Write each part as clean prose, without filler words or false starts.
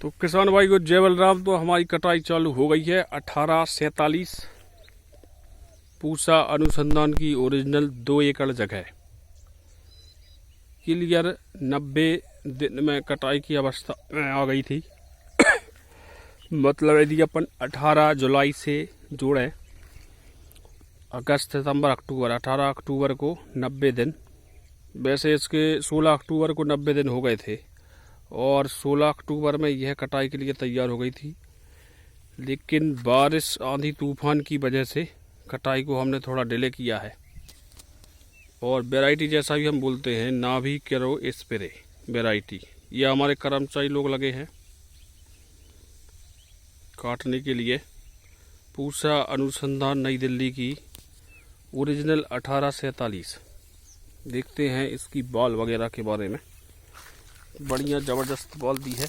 तो किसान भाई को जय बलराम। तो हमारी कटाई चालू हो गई है 1847 पूसा अनुसंधान की ओरिजिनल 2 एकड़ जगह क्लियर 90 दिन में कटाई की अवस्था में आ गई थी। मतलब यदि अपन 18 जुलाई से जोड़े अगस्त सितंबर अक्टूबर 18 अक्टूबर को 90 दिन, वैसे इसके 16 अक्टूबर को 90 दिन हो गए थे और 16 अक्टूबर में यह कटाई के लिए तैयार हो गई थी। लेकिन बारिश आंधी तूफान की वजह से कटाई को हमने थोड़ा डिले किया है। और वैरायटी जैसा भी हम बोलते हैं नाभी केरो स्प्रे वैरायटी, ये हमारे कर्मचारी लोग लगे हैं काटने के लिए। पूसा अनुसंधान नई दिल्ली की ओरिजिनल 1847। देखते हैं इसकी बॉल वगैरह के बारे में। बढ़िया ज़बरदस्त बॉल दी है।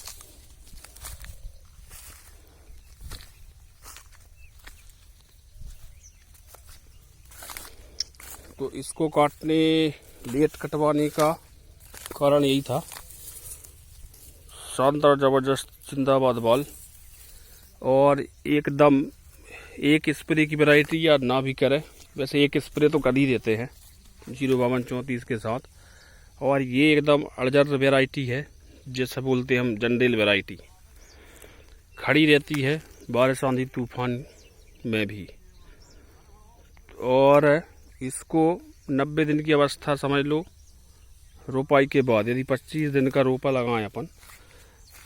तो इसको काटने लेट कटवाने का कारण यही था। शानदार ज़बरदस्त जिंदाबाद बॉल और एकदम एक स्प्रे की वैरायटी या ना भी करें, वैसे एक स्प्रे तो कर ही देते हैं 05234 के साथ। और ये एकदम अड़जर वैरायटी है, जैसे बोलते हैं हम जंडेल वैरायटी। खड़ी रहती है बारिश आंधी तूफान में भी। और इसको 90 दिन की अवस्था समझ लो रोपाई के बाद। यदि 25 दिन का रोपा लगाएं अपन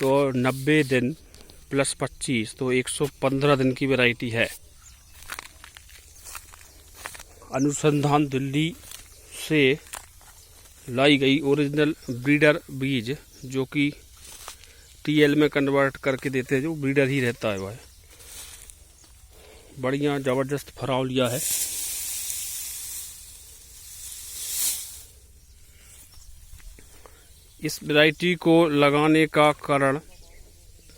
तो 90 दिन प्लस 25 तो 115 दिन की वैरायटी है। अनुसंधान दिल्ली से लाई गई ओरिजिनल ब्रीडर बीज, जो कि टीएल में कन्वर्ट करके देते हैं, जो ब्रीडर ही रहता है वह। बढ़िया ज़बरदस्त फराव लिया है। इस वैरायटी को लगाने का कारण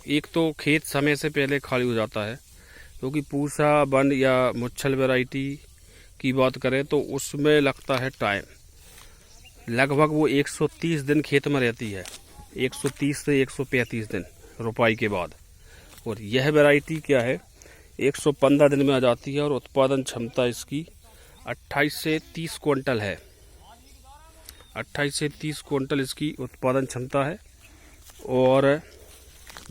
एक तो खेत समय से पहले खाली हो जाता है, क्योंकि पूसा बन या मुच्छल वैरायटी की बात करें तो उसमें लगता है टाइम। लगभग वो 130 दिन खेत में रहती है, 130 से 135 दिन रोपाई के बाद। और यह वैरायटी क्या है 115 दिन में आ जाती है। और उत्पादन क्षमता इसकी 28 से 30 क्विंटल है। 28 से 30 क्विंटल इसकी उत्पादन क्षमता है। और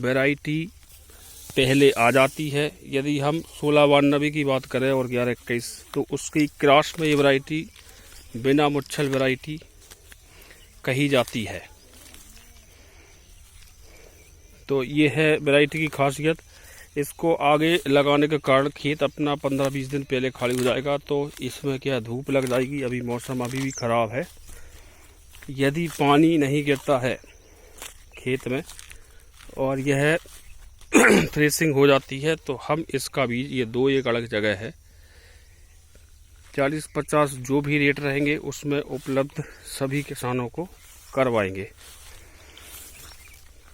वैरायटी पहले आ जाती है। यदि हम 1692 की बात करें और 1121 तो उसकी क्रॉस में ये वैरायटी बिना मुच्छल वैरायटी कही जाती है। तो ये है वैरायटी की खासियत। इसको आगे लगाने के कारण खेत अपना 15-20 दिन पहले खाली हो जाएगा। तो इसमें क्या धूप लग जाएगी, अभी मौसम अभी भी ख़राब है। यदि पानी नहीं गिरता है खेत में और यह थ्रेसिंग हो जाती है तो हम इसका बीज, ये 2 एकड़ की जगह है, 40-50 जो भी रेट रहेंगे उसमें उपलब्ध सभी किसानों को करवाएंगे।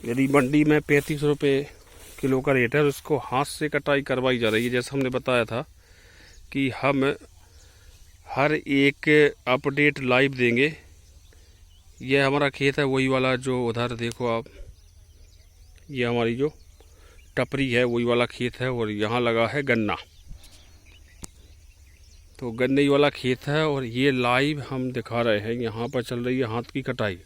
यदि मंडी में 35 रुपये किलो का रेट है, उसको हाथ से कटाई करवाई जा रही है। जैसे हमने बताया था कि हम हर एक अपडेट लाइव देंगे। यह हमारा खेत है वही वाला जो उधर देखो आप, ये हमारी जो टपरी है वही वाला खेत है। और यहाँ लगा है गन्ना, तो गन्ने वाला खेत है। और ये लाइव हम दिखा रहे हैं। यहाँ पर चल रही है हाथ की कटाई,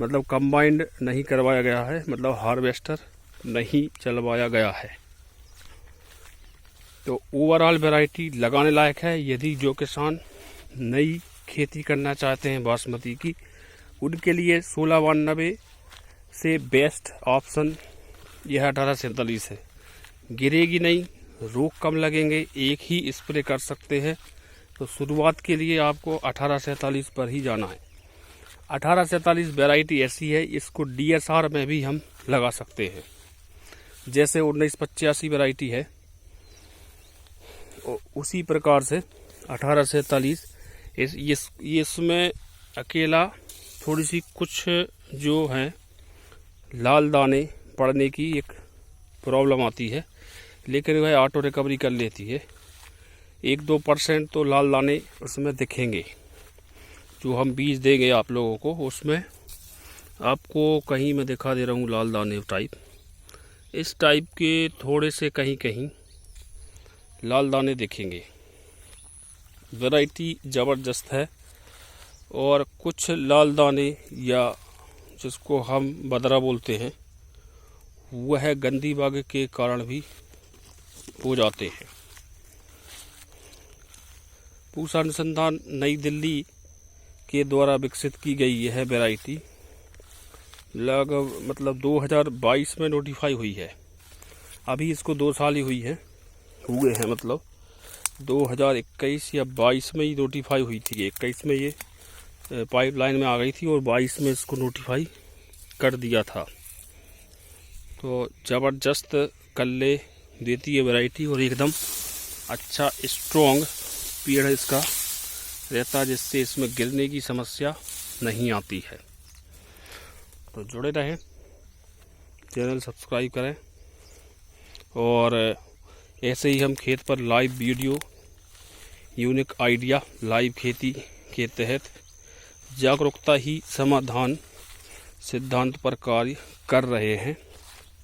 मतलब कंबाइंड नहीं करवाया गया है, मतलब हार्वेस्टर नहीं चलवाया गया है। तो ओवरऑल वैरायटी लगाने लायक है। यदि जो किसान नई खेती करना चाहते हैं बासमती की, उनके लिए 1692 से बेस्ट ऑप्शन यह 1847 है। गिरेगी नहीं, रोग कम लगेंगे, एक ही स्प्रे कर सकते हैं। तो शुरुआत के लिए आपको 1847 पर ही जाना है। 1847 वैरायटी ऐसी है, इसको डीएसआर में भी हम लगा सकते हैं। जैसे 1985 वैरायटी है उसी प्रकार से 1847 इसमें अकेला थोड़ी सी कुछ जो है लाल दाने पड़ने की एक प्रॉब्लम आती है, लेकिन वह ऑटो रिकवरी कर लेती है। 1-2% तो लाल दाने उसमें दिखेंगे। जो हम बीज देंगे आप लोगों को, उसमें आपको कहीं मैं दिखा दे रहा हूँ लाल दाने टाइप, इस टाइप के थोड़े से कहीं कहीं लाल दाने दिखेंगे। वैरायटी ज़बरदस्त है। और कुछ लाल दाने या जिसको हम बदरा बोलते हैं वह गंदी बग के कारण भी हो जाते हैं। पूसा अनुसंधान नई दिल्ली के द्वारा विकसित की गई यह वैरायटी लगभग 2022 में नोटिफाई हुई है। अभी इसको 2 साल ही हुए हैं 2021 या 22 में ही नोटिफाई हुई थी। 21 में ये पाइपलाइन में आ गई थी और 22 में इसको नोटिफाई कर दिया था। तो ज़बरदस्त कल्ले देती है वैरायटी और एकदम अच्छा स्ट्रॉन्ग पेड़ इसका रहता है, जिससे इसमें गिरने की समस्या नहीं आती है। तो जुड़े रहें, चैनल सब्सक्राइब करें और ऐसे ही हम खेत पर live video, unique idea, live खेती के तहत जागरूकता ही समाधान सिद्धांत पर कार्य कर रहे हैं।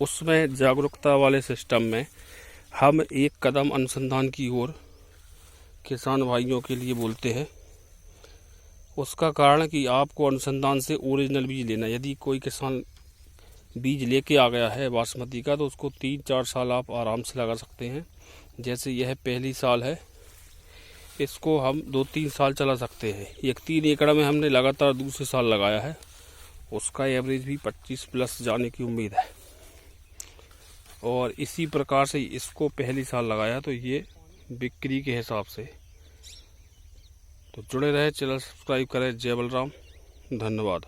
उसमें जागरूकता वाले सिस्टम में हम एक कदम अनुसंधान की ओर किसान भाइयों के लिए बोलते हैं। उसका कारण कि आपको अनुसंधान से ओरिजिनल बीज लेना। यदि कोई किसान बीज लेके आ गया है बासमती का, तो उसको 3-4 साल आप आराम से लगा सकते हैं। जैसे यह पहली साल है, इसको हम 2-3 साल चला सकते हैं। 3 एकड़ में हमने लगातार दूसरे साल लगाया है, उसका एवरेज भी 25+ जाने की उम्मीद है। और इसी प्रकार से इसको पहली साल लगाया, तो ये बिक्री के हिसाब से। तो जुड़े रहे, चैनल सब्सक्राइब करें। जय बलराम, धन्यवाद।